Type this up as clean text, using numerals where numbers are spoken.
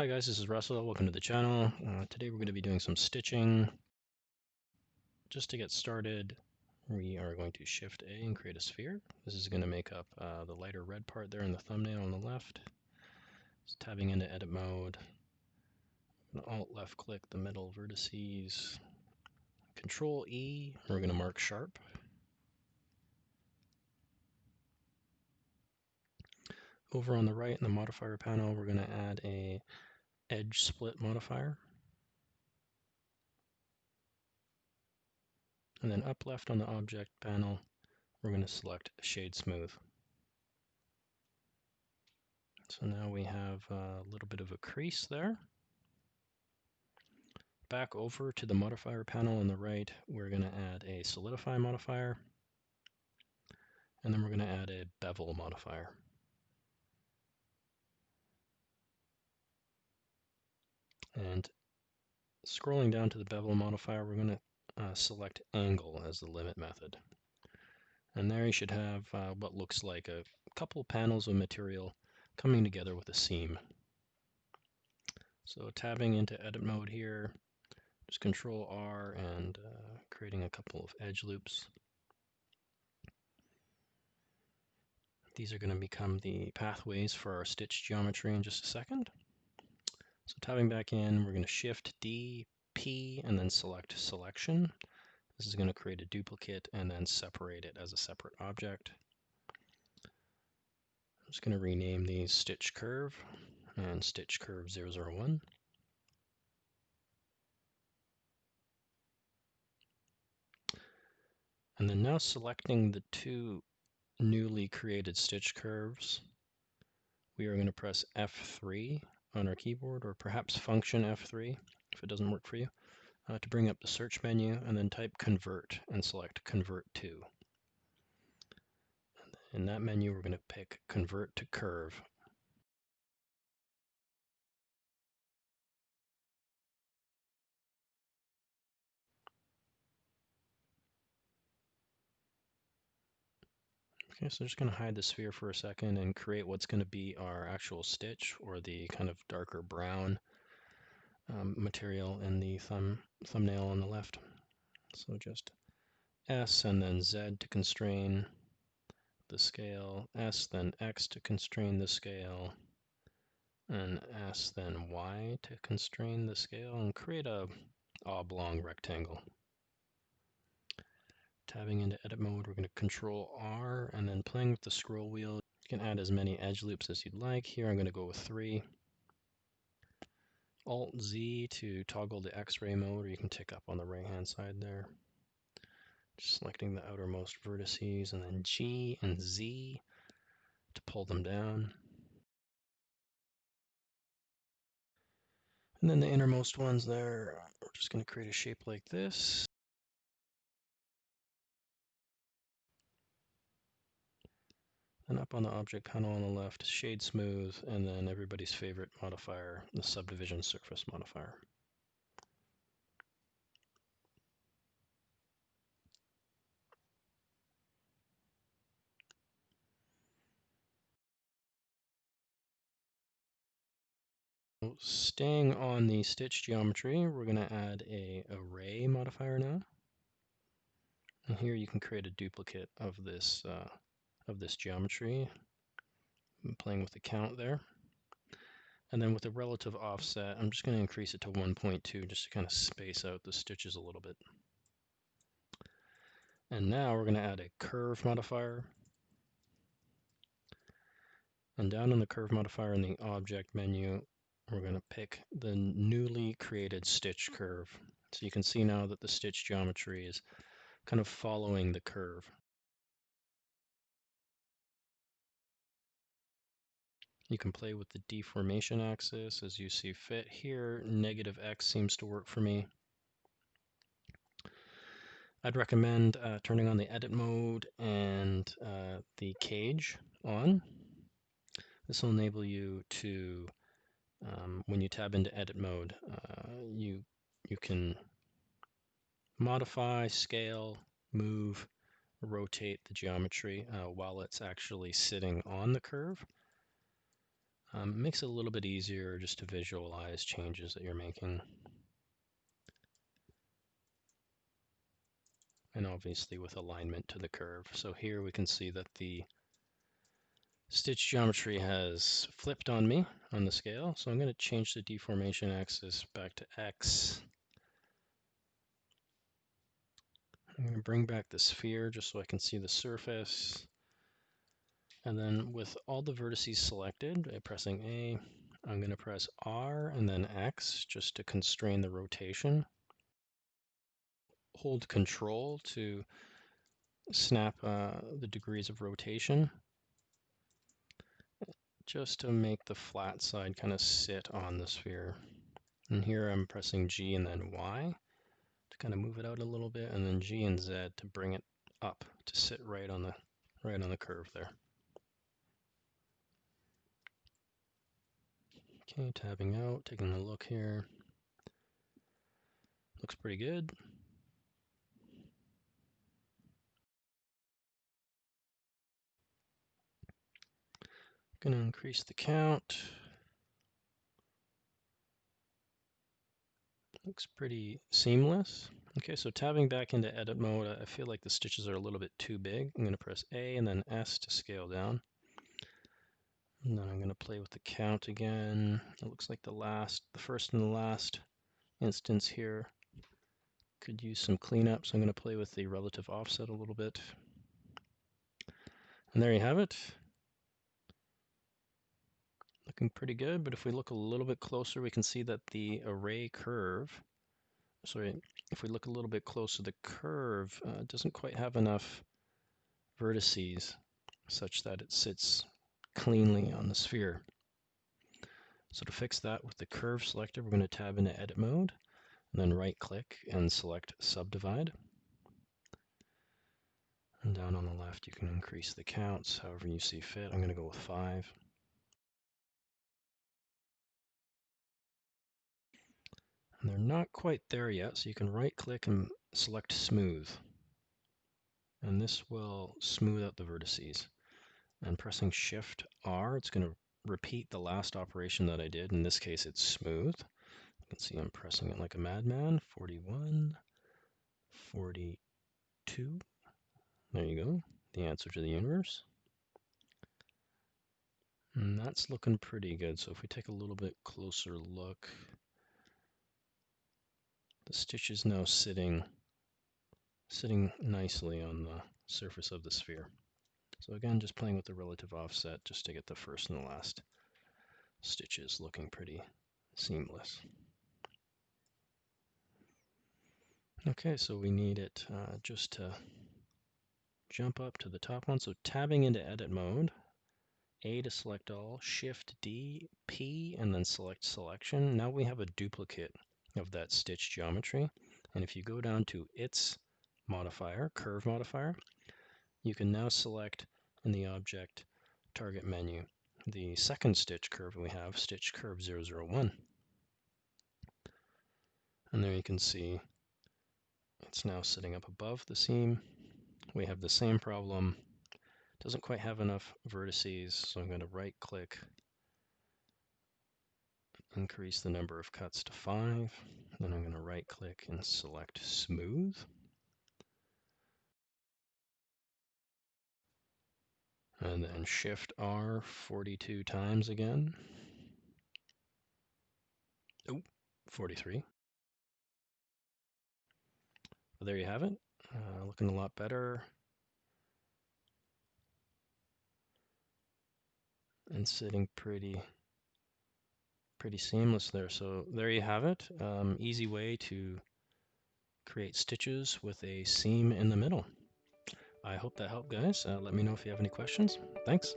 Hi guys, this is Russell. Welcome to the channel. Today we're going to be doing some stitching. Just to get started, we are going to Shift A and create a sphere. This is going to make up the lighter red part there in the thumbnail on the left. Just tabbing into edit mode. Alt left click the middle vertices. Control E, we're going to mark sharp. Over on the right in the modifier panel, we're going to add a edge split modifier. And then up left on the object panel, we're going to select shade smooth. So now we have a little bit of a crease there. Back over to the modifier panel on the right, we're going to add a solidify modifier. And then we're going to add a bevel modifier. And scrolling down to the bevel modifier, we're going to select angle as the limit method. And there you should have what looks like a couple panels of material coming together with a seam. So tabbing into edit mode here, just Control R and creating a couple of edge loops. These are going to become the pathways for our stitch geometry in just a second. So tabbing back in, we're going to Shift D, P, and then select Selection. This is going to create a duplicate and then separate it as a separate object. I'm just going to rename these Stitch Curve and Stitch Curve 001. And then now selecting the two newly created stitch curves, we are going to press F3 on our keyboard, or perhaps function F3 if it doesn't work for you, to bring up the search menu, and then type convert and select convert to. In that menu, we're going to pick convert to curve. Okay, so I'm just going to hide the sphere for a second and create what's going to be our actual stitch, or the kind of darker brown material in the thumbnail on the left. So just S and then Z to constrain the scale, S then X to constrain the scale, and S then Y to constrain the scale, and create a oblong rectangle. Tabbing into edit mode, we're going to Control R, and then playing with the scroll wheel, you can add as many edge loops as you'd like. Here I'm going to go with 3. Alt Z to toggle the X-ray mode, or you can tick up on the right hand side there. Just selecting the outermost vertices, and then G and Z to pull them down. And then the innermost ones there, we're just going to create a shape like this. And up on the object panel on the left, shade smooth, and then everybody's favorite modifier, the subdivision surface modifier. Staying on the stitch geometry, we're going to add a array modifier now. And here you can create a duplicate of this geometry. I'm playing with the count there. And then with the relative offset, I'm just going to increase it to 1.2 just to kind of space out the stitches a little bit. And now we're going to add a curve modifier. And down in the curve modifier in the object menu, we're going to pick the newly created stitch curve. So you can see now that the stitch geometry is kind of following the curve. You can play with the deformation axis as you see fit. Here, -X seems to work for me. I'd recommend turning on the edit mode and the cage on. This will enable you to, when you tab into edit mode, you can modify, scale, move, rotate the geometry while it's actually sitting on the curve. Makes it a little bit easier just to visualize changes that you're making. And obviously with alignment to the curve. So here we can see that the stitch geometry has flipped on me on the scale. So I'm going to change the deformation axis back to X. I'm going to bring back the sphere just so I can see the surface. And then with all the vertices selected, by pressing A, I'm going to press R and then X just to constrain the rotation. Hold Control to snap the degrees of rotation, just to make the flat side kind of sit on the sphere. And here I'm pressing G and then Y to kind of move it out a little bit, and then G and Z to bring it up to sit right on the curve there. Okay, tabbing out, taking a look here. Looks pretty good. Gonna increase the count. Looks pretty seamless. Okay, so tabbing back into edit mode, I feel like the stitches are a little bit too big. I'm gonna press A and then S to scale down. And then I'm gonna play with the count again. It looks like the first and the last instance here could use some cleanup, so I'm gonna play with the relative offset a little bit. And there you have it. Looking pretty good, but if we look a little bit closer, we can see that the array curve, if we look a little bit closer, the curve doesn't quite have enough vertices such that it sits cleanly on the sphere. So to fix that with the curve selector, we're going to tab into edit mode, and then right click and select subdivide. And down on the left, you can increase the counts however you see fit. I'm going to go with 5. And they're not quite there yet, so you can right click and select smooth. And this will smooth out the vertices. And pressing Shift R, it's going to repeat the last operation that I did. In this case, it's smooth. You can see I'm pressing it like a madman. 41, 42. There you go. The answer to the universe. And that's looking pretty good. So if we take a little bit closer look, the stitch is now sitting nicely on the surface of the sphere. So again, just playing with the relative offset just to get the first and the last stitches looking pretty seamless. Okay, so we need it just to jump up to the top one. So tabbing into edit mode, A to select all, Shift D, P, and then select selection. Now we have a duplicate of that stitch geometry. And if you go down to its modifier, curve modifier, you can now select in the object target menu the second stitch curve we have, stitch curve 001. And there you can see it's now sitting up above the seam. We have the same problem. Doesn't quite have enough vertices, so I'm going to right click, increase the number of cuts to 5. Then I'm going to right click and select smooth. And then Shift R 42 times again. Oh, 43. Well, there you have it. Looking a lot better. And sitting pretty seamless there. So there you have it. Easy way to create stitches with a seam in the middle. I hope that helped, guys. Let me know if you have any questions. Thanks.